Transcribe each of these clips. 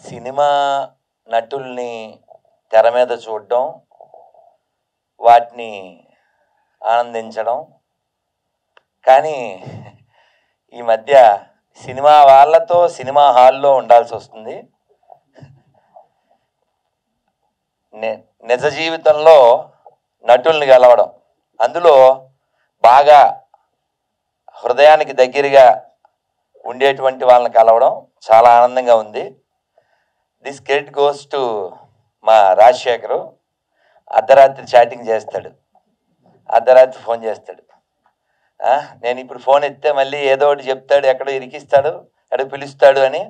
Cinema నటుల్ని తెర మీద చూడడం, వాటిని ఆనందించడం. కానీ ఈ మధ్య సినిమా వాళ్ళతో సినిమా హాల్లో ఉండాల్సి వస్తుంది. నిజ జీవితంలో నటుల్ని కలవడం, అందులో బాగా హృదయానికి దగ్గరగా ఉండేటువంటి వాళ్ళని కలవడం చాలా ఆనందంగా ఉంది. దిస్ క్రెడిట్ గోస్ టు మా రాజశేఖరు. అర్ధరాత్రి చాటింగ్ చేస్తాడు, అర్ధరాత్రి ఫోన్ చేస్తాడు. నేను ఇప్పుడు ఫోన్ ఎత్తే మళ్ళీ ఏదో ఒకటి చెప్తాడు, ఎక్కడో ఇరికిస్తాడు, ఎక్కడో పిలుస్తాడు అని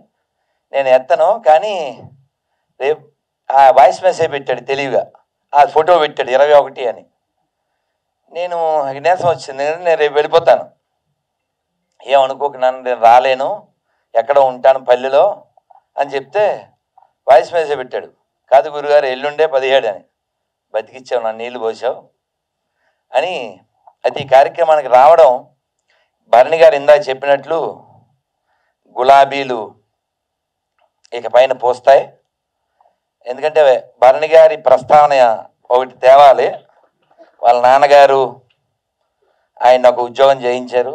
నేను ఎత్తను. కానీ రేపు ఆ వాయిస్ మెసేజ్ పెట్టాడు తెలివిగా, ఆ ఫోటో పెట్టాడు 21 అని. నేను వినేసం వచ్చింది, నేను రేపు వెళ్ళిపోతాను, ఏమనుకోక నన్ను, నేను రాలేను, ఎక్కడో ఉంటాను పల్లెలో అని చెప్తే వాయిస్ మెసేజ్ పెట్టాడు, కాదు గురుగారు ఎల్లుండే 17 అని. బతికిచ్చావు, నన్ను నీళ్ళు పోసావు అని. అది ఈ కార్యక్రమానికి రావడం, భరణి గారు ఇందాక చెప్పినట్లు గులాబీలు ఇక పైన పోస్తాయి. ఎందుకంటే భరణి గారి ప్రస్తావన ఒకటి తేవాలి. వాళ్ళ నాన్నగారు ఆయన ఒక ఉద్యోగం చేయించారు,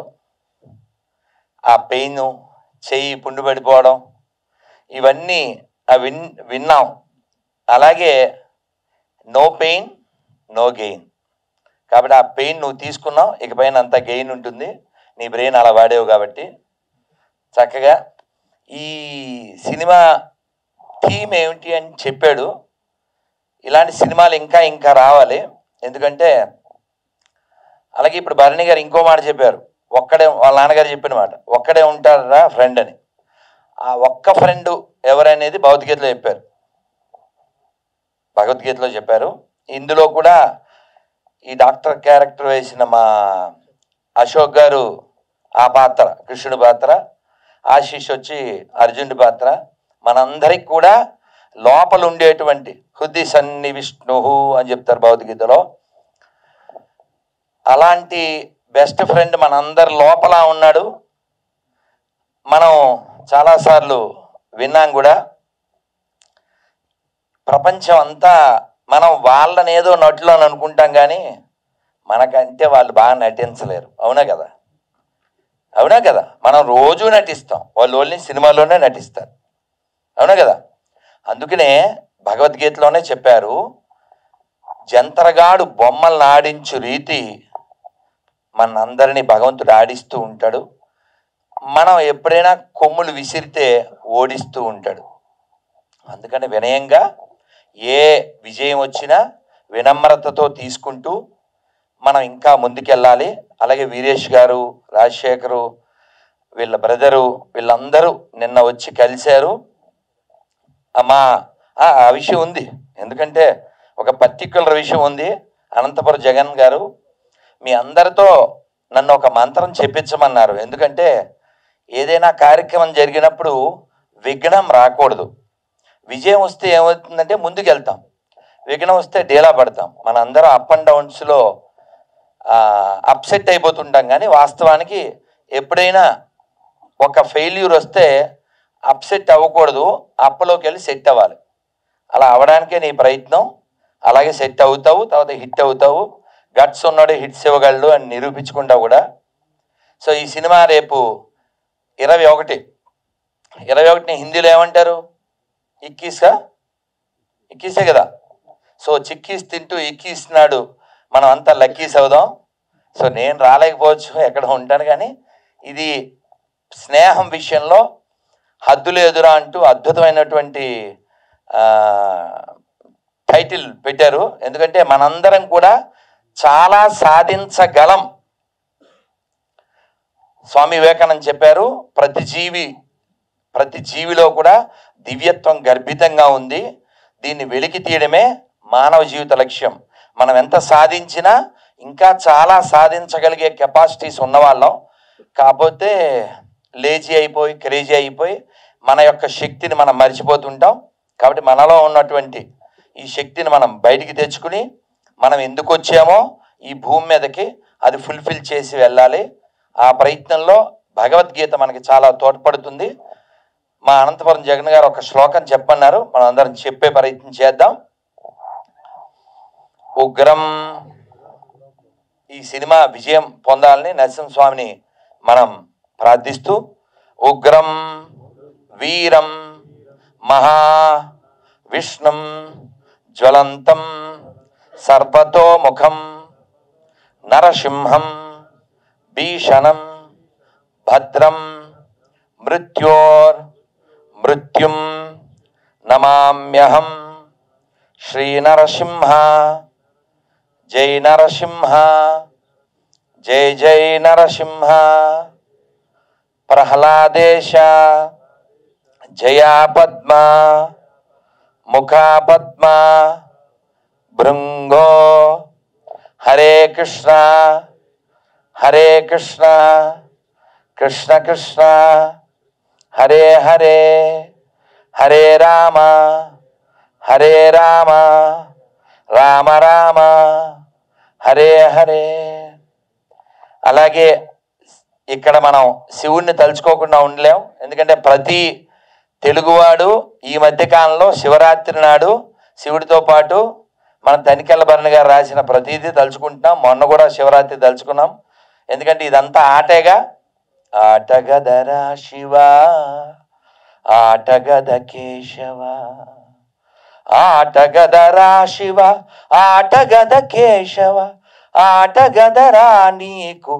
ఆ పెయిన్, చెయ్యి పుండు పడిపోవడం, ఇవన్నీ విన్నాం. అలాగే నో పెయిన్ నో గెయిన్. కాబట్టి ఆ పెయిన్ నువ్వు తీసుకున్నావు, ఇకపైన అంతా గెయిన్ ఉంటుంది, నీ బ్రెయిన్ అలా వాడేవు. కాబట్టి చక్కగా ఈ సినిమా థీమ్ ఏమిటి అని చెప్పాడు. ఇలాంటి సినిమాలు ఇంకా ఇంకా రావాలి. ఎందుకంటే అలాగే ఇప్పుడు భరణి గారు ఇంకో మాట చెప్పారు, ఒక్కడే, వాళ్ళ నాన్నగారు చెప్పిన మాట, ఒక్కడే ఉంటారా ఫ్రెండ్ అని. ఆ ఒక్క ఫ్రెండ్ ఎవరనేది భగవద్గీతలో చెప్పారు, భగవద్గీతలో చెప్పారు. ఇందులో కూడా ఈ డాక్టర్ క్యారెక్టర్ వేసిన మా అశోక్ గారు ఆ పాత్ర కృష్ణుడి పాత్ర, ఆశీష్ వచ్చి అర్జునుడి పాత్ర. మనందరికి కూడా లోపల ఉండేటువంటి హృది సన్ని విష్ణు అని చెప్తారు భగవద్గీతలో. అలాంటి బెస్ట్ ఫ్రెండ్ మనందరి లోపల ఉన్నాడు. మనం చాలాసార్లు విన్నాం కూడా, ప్రపంచం అంతా మనం వాళ్ళని ఏదో నటులు అని అనుకుంటాం, కానీ మనకంటే వాళ్ళు బాగా నటించలేరు. అవునా కదా? అవునా కదా? మనం రోజు నటిస్తాం, వాళ్ళు ఓన్లీ సినిమాలోనే నటిస్తారు. అవునా కదా? అందుకనే భగవద్గీతలోనే చెప్పారు, జంతరగాడు బొమ్మలను ఆడించు రీతి మనందరినీ భగవంతుడు ఆడిస్తూ ఉంటాడు. మనం ఎప్పుడైనా కొమ్ములు విసిరితే ఓడిస్తూ ఉంటాడు. అందుకని వినయంగా ఏ విజయం వచ్చినా వినమ్రతతో తీసుకుంటూ మనం ఇంకా ముందుకెళ్ళాలి. అలాగే వీరేష్ గారు, రాజశేఖరు, వీళ్ళ బ్రదరు, వీళ్ళందరూ నిన్న వచ్చి కలిశారు. అమ్మా ఆ విషయం ఉంది, ఎందుకంటే ఒక పర్టిక్యులర్ విషయం ఉంది. అనంతపురం జగన్ గారు మీ అందరితో నన్ను ఒక మంత్రం చెప్పించమన్నారు. ఎందుకంటే ఏదైనా కార్యక్రమం జరిగినప్పుడు విఘ్నం రాకూడదు. విజయం వస్తే ఏమవుతుందంటే ముందుకెళ్తాం, విఘ్నం వస్తే డీలా పడతాం. మన అందరం అప్ అండ్ డౌన్స్లో అప్సెట్ అయిపోతుంటాం. కానీ వాస్తవానికి ఎప్పుడైనా ఒక ఫెయిల్యూర్ వస్తే అప్సెట్ అవ్వకూడదు, అప్పలోకి వెళ్ళి సెట్ అవ్వాలి. అలా అవడానికే నీ ప్రయత్నం. అలాగే సెట్ అవుతావు, తర్వాత హిట్ అవుతావు. గట్స్ ఉన్నాడు హిట్స్ ఇవ్వగలడు అని నిరూపించుకుంటావు కూడా. సో ఈ సినిమా రేపు 21 హిందీలో ఏమంటారు? ఇక్కీసే కదా. సో చిక్కీస్ తింటూ ఇక్కీస్తున్నాడు, మనం అంతా లక్కీస్ అవుదాం. సో నేను రాలేకపోవచ్చు, ఎక్కడ ఉంటాను, కానీ ఇది స్నేహం విషయంలో హద్దులు ఎదురా అంటూ అద్భుతమైనటువంటి టైటిల్ పెట్టారు. ఎందుకంటే మనందరం కూడా చాలా సాధించగలం. స్వామి వివేకానంద చెప్పారు, ప్రతి జీవిలో కూడా దివ్యత్వం గర్భితంగా ఉంది, దీన్ని వెలికి తీయడమే మానవ జీవిత లక్ష్యం. మనం ఎంత సాధించినా ఇంకా చాలా సాధించగలిగే కెపాసిటీస్ ఉన్నవాళ్ళం. కాకపోతే లేజీ అయిపోయి, క్రేజీ అయిపోయి మన యొక్క శక్తిని మనం మర్చిపోతుంటాం. కాబట్టి మనలో ఉన్నటువంటి ఈ శక్తిని మనం బయటికి తెచ్చుకుని, మనం ఎందుకు వచ్చామో ఈ భూమి మీదకి అది ఫుల్ఫిల్ చేసి వెళ్ళాలి. ఆ ప్రయత్నంలో భగవద్గీత మనకి చాలా తోడ్పడుతుంది. మా అనంతపురం జగన్ గారు ఒక శ్లోకం చెప్పన్నారు, మనం అందరం చెప్పే ప్రయత్నం చేద్దాం. ఉగ్రం, ఈ సినిమా విజయం పొందాలని నరసింహస్వామిని మనం ప్రార్థిస్తూ, ఉగ్రం వీరం మహా విష్ణుం జ్వలంతం సర్వతోముఖం నరసింహం భీషణం భద్రం మృత్యుం నమామ్యహం శ్రీ నరసింహ. జై నరసింహ, జై జై నరసింహ. ప్రహ్లాదేశ జయా పద్మ ముఖా పద్మ భృంగో. హరే కృష్ణ హరే కృష్ణ కృష్ణ కృష్ణ హరే హరే, హరే రామ హరే రామ రామ రామ హరే హరే. అలాగే ఇక్కడ మనం శివుణ్ణి తలుచుకోకుండా ఉండలేం. ఎందుకంటే ప్రతి తెలుగువాడు ఈ మధ్యకాలంలో శివరాత్రి నాడు శివుడితో పాటు మన తనికెళ్ళ భరణి గారు రాసిన ప్రతిదీ తలుచుకుంటున్నాం. మొన్న కూడా శివరాత్రి తలుచుకున్నాం. ఎందుకంటే ఇదంతా ఆటేగా. ఆటగదరా శివ ఆటగద కేశవ, ఆటగదరా శివ ఆటగద కేశవ, ఆటగదరా నీకు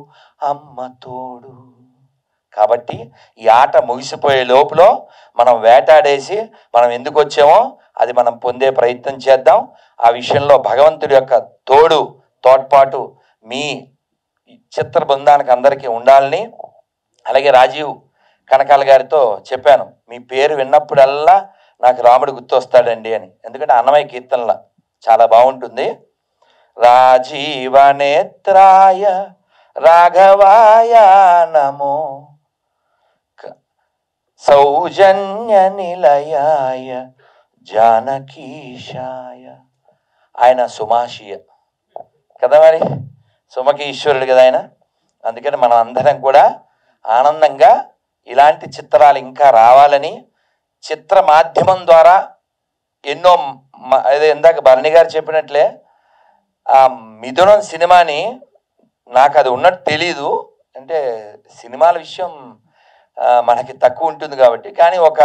అమ్మ తోడు. కాబట్టి ఈ ఆట ముగిసిపోయే లోపల మనం వేటాడేసి మనం ఎందుకు వచ్చామో అది మనం పొందే ప్రయత్నం చేద్దాం. ఆ విషయంలో భగవంతుడి యొక్క తోడ్పాటు మీ చిత్ర బృందానికి అందరికీ ఉండాలని. అలాగే రాజీవ్ కనకాల గారితో చెప్పాను, మీ పేరు విన్నప్పుడల్లా నాకు రాముడు గుర్తొస్తాడండి అని. ఎందుకంటే అన్నమయ్య కీర్తనల చాలా బాగుంటుంది. రాజీవ నేత్రాయ రాఘవాయ నమో సౌజన్య నిలయాయ జానకీశాయ. ఆయన సుమాషియ కదా, మరి సుమకి ఈశ్వరుడు కదా ఆయన. అందుకని మనం అందరం కూడా ఆనందంగా ఇలాంటి చిత్రాలు ఇంకా రావాలని, చిత్ర మాధ్యమం ద్వారా ఎన్నో అదే ఇందాక భరణి గారు చెప్పినట్లే ఆ మిథునం సినిమాని నాకు అది ఉన్నట్టు తెలీదు. అంటే సినిమాల విషయం మనకి తక్కువ ఉంటుంది కాబట్టి. కానీ ఒక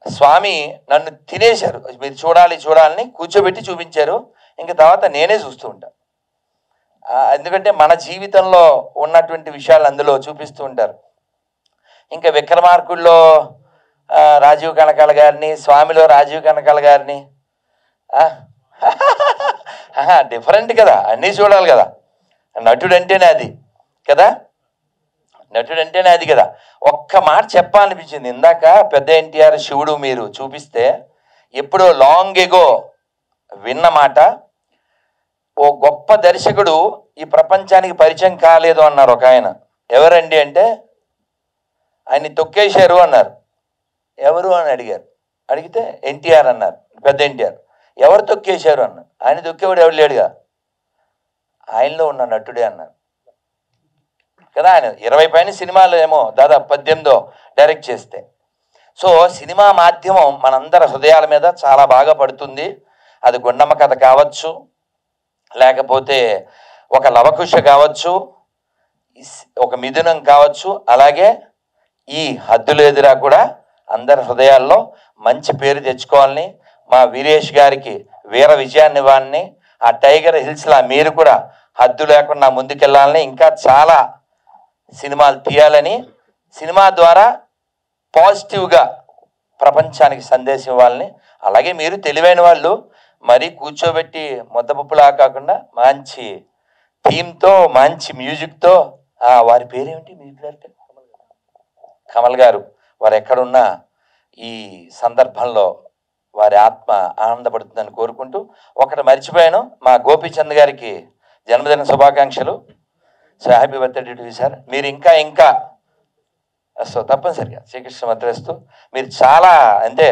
స్వామి నన్ను తినేశారు, మీరు చూడాలని కూర్చోబెట్టి చూపించారు. ఇంక తర్వాత నేనే చూస్తూ ఉంటాను. ఎందుకంటే మన జీవితంలో ఉన్నటువంటి విషయాలు అందులో చూపిస్తూ ఉంటారు. ఇంకా విక్రమార్కుల్లో రాజీవ్ కనకాల గారిని, స్వామిలో రాజీవ్ కనకాల గారిని డిఫరెంట్ కదా, అన్నీ చూడాలి కదా. నటుడు అంటేనే అది కదా, నటుడు అంటేనే అది కదా. ఒక్క మాట చెప్పాలనిపించింది. ఇందాక పెద్ద ఎన్టీఆర్ శివుడు మీరు చూపిస్తే ఎప్పుడో లాంగ్ ఎగో విన్న మాట. ఓ గొప్ప దర్శకుడు ఈ ప్రపంచానికి పరిచయం కాలేదు అన్నారు ఒక ఆయన. ఎవరండి అంటే ఆయన్ని తొక్కేశారు అన్నారు. ఎవరు అని అడిగారు. అడిగితే ఎన్టీఆర్ అన్నారు, పెద్ద ఎన్టీఆర్. ఎవరు తొక్కేశారు అన్నారు. ఆయన తొక్కేవాడు ఎవరు లేడుగా, ఆయనలో ఉన్న నటుడే అన్నారు కదా. ఆయన 20 పైన సినిమాలు ఏమో దాదాపు 18 డైరెక్ట్ చేస్తే. సో సినిమా మాధ్యమం మనందరి హృదయాల మీద చాలా బాగా పడుతుంది. అది గుండమ్మ కథ కావచ్చు, లేకపోతే ఒక లవకుశ కావచ్చు, ఒక మిథునం కావచ్చు. అలాగే ఈ హద్దులు ఎదురా కూడా అందరి హృదయాల్లో మంచి పేరు తెచ్చుకోవాలని, మా వీరేష్ గారికి వీర విజయాన్ని ఇవ్వాలని, ఆ టైగర్ హిల్స్లా మీరు కూడా హద్దు లేకుండా ముందుకెళ్ళాలని, ఇంకా చాలా సినిమాలు తీయాలని, సినిమా ద్వారా పాజిటివ్గా ప్రపంచానికి సందేశం ఇవ్వాలని. అలాగే మీరు తెలివైన వాళ్ళు మరీ కూర్చోబెట్టి ముద్దపప్పులా కాకుండా మంచి థీమ్తో, మంచి మ్యూజిక్తో. వారి పేరేమిటి మ్యూజిక్ డైరెక్టర్? కమల్ గారు. వారు ఎక్కడున్నా ఈ సందర్భంలో వారి ఆత్మ ఆనందపడుతుందని కోరుకుంటూ, ఒకటి మర్చిపోయాను, మా గోపీచంద్ గారికి జన్మదిన శుభాకాంక్షలు. So happy birthday to you sir. మీరు ఇంకా సో తప్పనిసరిగా శ్రీకృష్ణ మద్రస్తు. మీరు చాలా అంటే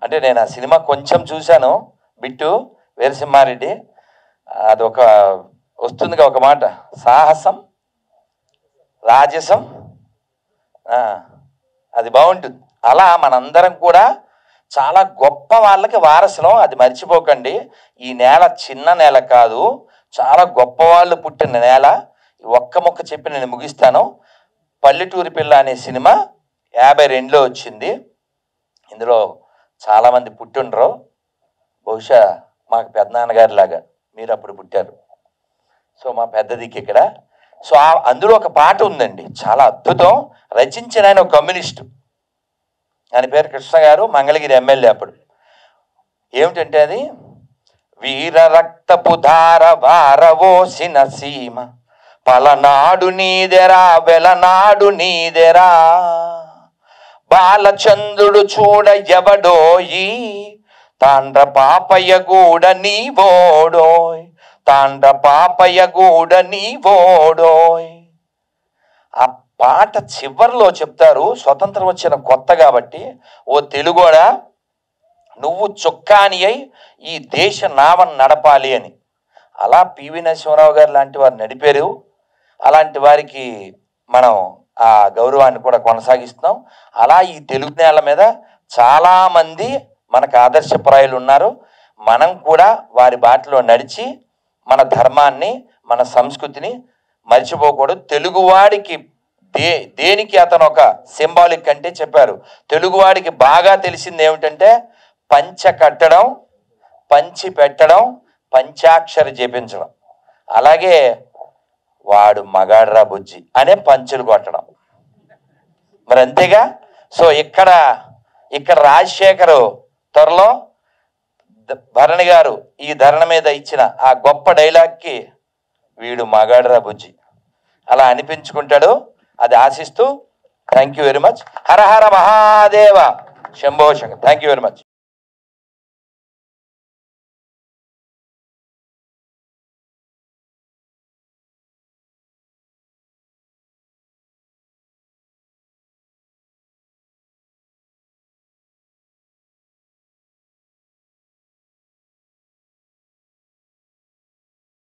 అంటే నేను ఆ సినిమా కొంచెం చూశాను, బిట్టు వీరసింహారెడ్డి. అదొక వస్తుందిగా ఒక మాట, సాహసం రాజసం అది బాగుంటుంది. అలా మనందరం కూడా చాలా గొప్ప వాళ్ళకి వారసులం, అది మర్చిపోకండి. ఈ నేల చిన్న నేల కాదు, చాలా గొప్ప వాళ్ళు పుట్టిన నేల. ఒక్క ముక్క చెప్పి నేను ముగిస్తాను. పల్లెటూరి పిల్ల అనే సినిమా 52లో వచ్చింది. ఇందులో చాలామంది పుట్టిండ్రు, బహుశా మాకు పెద్దనాన్నగారి లాగా మీరు అప్పుడు పుట్టారు. సో మా పెద్ద దిక్కు ఇక్కడ. సో అందులో ఒక పాట ఉందండి, చాలా అద్భుతం. రచించిన ఆయన ఒక కమ్యూనిస్టు, ఆయన పేరు కృష్ణ గారు, మంగళగిరి ఎమ్మెల్యే అప్పుడు. ఏమిటంటే అది, వీర రక్తపు ధార వారవోసిన సీమ, పలనాడు నీదెరా వెలనాడు నీదెరా, బాలచంద్రుడు చూడ ఎవడోయి, తాండ్ర పాపయ్య గూడ నీవోడోయ్, తాండ్ర పాపయ్య గూడ నీవోడోయ్. ఆ పాట చివరిలో చెప్తారు, స్వతంత్రం వచ్చిన కొత్త కాబట్టి, ఓ తెలుగోడా నువ్వు చొక్కాని అయి ఈ దేశ నావను నడపాలి అని. అలా పివి నరసింహారావు గారు లాంటి వారు నడిపారు. అలాంటి వారికి మనం ఆ గౌరవాన్ని కూడా కొనసాగిస్తున్నాం. అలా ఈ తెలుగు నేల మీద చాలామంది మనకు ఆదర్శప్రాయులు ఉన్నారు. మనం కూడా వారి బాటలో నడిచి మన ధర్మాన్ని, మన సంస్కృతిని మర్చిపోకూడదు. తెలుగువాడికి దేనికి అతను ఒక సింబాలిక్ అంటే చెప్పారు, తెలుగువాడికి బాగా తెలిసింది ఏమిటంటే పంచ కట్టడం, పంచి పెట్టడం, పంచాక్షరి జపించడం. అలాగే వాడు మగాడ్రా బుజ్జి అనే పంచులు కొట్టడం, మరి అంతేగా. సో ఇక్కడ రాజశేఖర్ త్వరలో భరణి గారు ఈ ధరణ మీద ఇచ్చిన ఆ గొప్ప డైలాగ్కి వీడు మగాడ్రా బుజ్జి అలా అనిపించుకుంటాడు. అది ఆశిస్తూ thank you very much. Har Har Mahadev, Shambho Shankar. Thank you very much.